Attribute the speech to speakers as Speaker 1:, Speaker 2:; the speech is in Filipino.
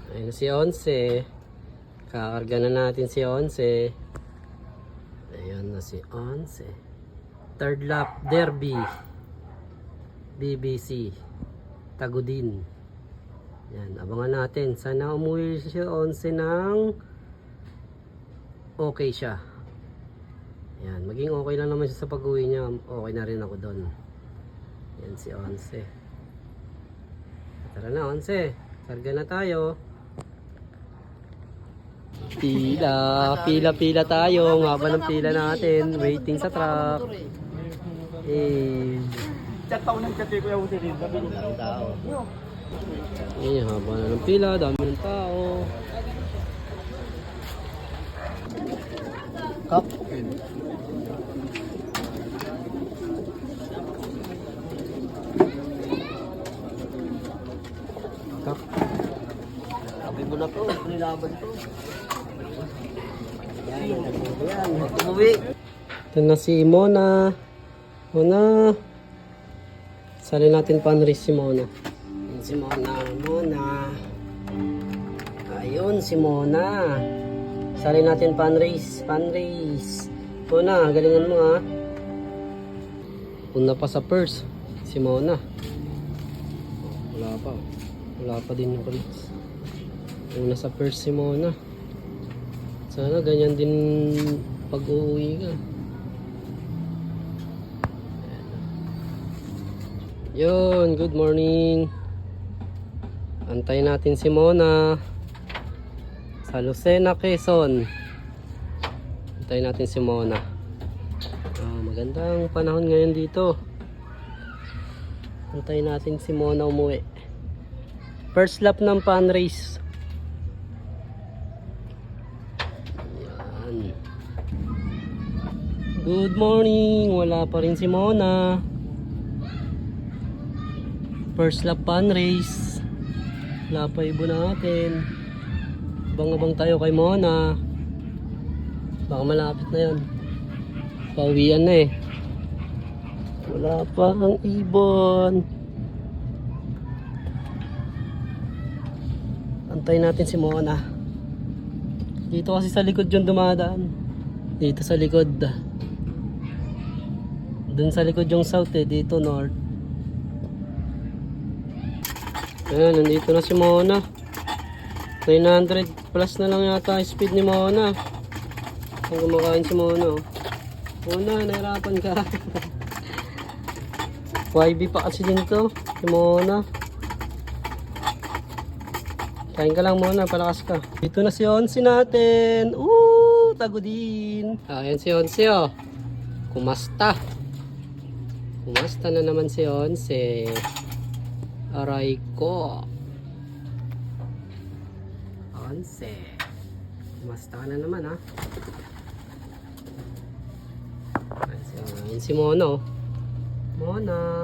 Speaker 1: Ayun na si 11. Kakarga na natin si 11. Ayun na si 11. Third lap derby. BBC. Tagudin. Yan, abangan natin. Sana umuwi si 11 ng okay siya. Yan, maging okay lang naman siya sa pag-uwi niya. Okay na rin ako doon. Yan si 11. Tara na 11. Karga na tayo. Pila tayo. Ang haba ng pila natin. Waiting sa truck. Eh.
Speaker 2: Chat pa ko ng chat ko yung usirin.
Speaker 1: Ang tao. Eh, haba na ng pila. Dami ng tao. Kap. Kap. Sabi mo na to. Nilaban to. Yan. Umuwi. Ito na si Mona. Mona. Sali natin panris si Mona. Yan si Mona. Mona. Ayun si Mona. Sali natin panris. Panris. Mona, galingan mo ha. Una pa sa purse. Si Mona. Wala pa. Wala pa din yung kulis. Una sa purse si Mona. Sana ganyan din pag-uwi ka. Yun, good morning. Antayin natin si Mona sa Lucena, Quezon. Antayin natin si Mona. Magandang panahon ngayon dito. Antayin natin si Mona umuwi. First lap ng pan race. Yan. Good morning. Wala pa rin si Mona. First lap pan race. Wala pa ibo natin. Abang-abang tayo kay Mona. Baka malapit na yan. Pauwian na eh. Wala pa ang ibon. Antayin natin si Mona. Dito kasi sa likod yung dumadaan. Dito sa likod. Dun sa likod yung south eh. Dito north. Ayan, nandito na si Mona. 900 plus na lang yata speed ni Mona. Kung kumakain si Mona. Mona, nahirapan ka. YB pa kasi din to. Si Mona. Kain ka lang Mona, palakas ka. Dito na si 11 natin. Tagudin. Ayan si 11 oh. Kumasta. Kumasta na naman si 11. Aray ko. 11. Kumasta na naman ha. Ayan si Mona oh. Mona.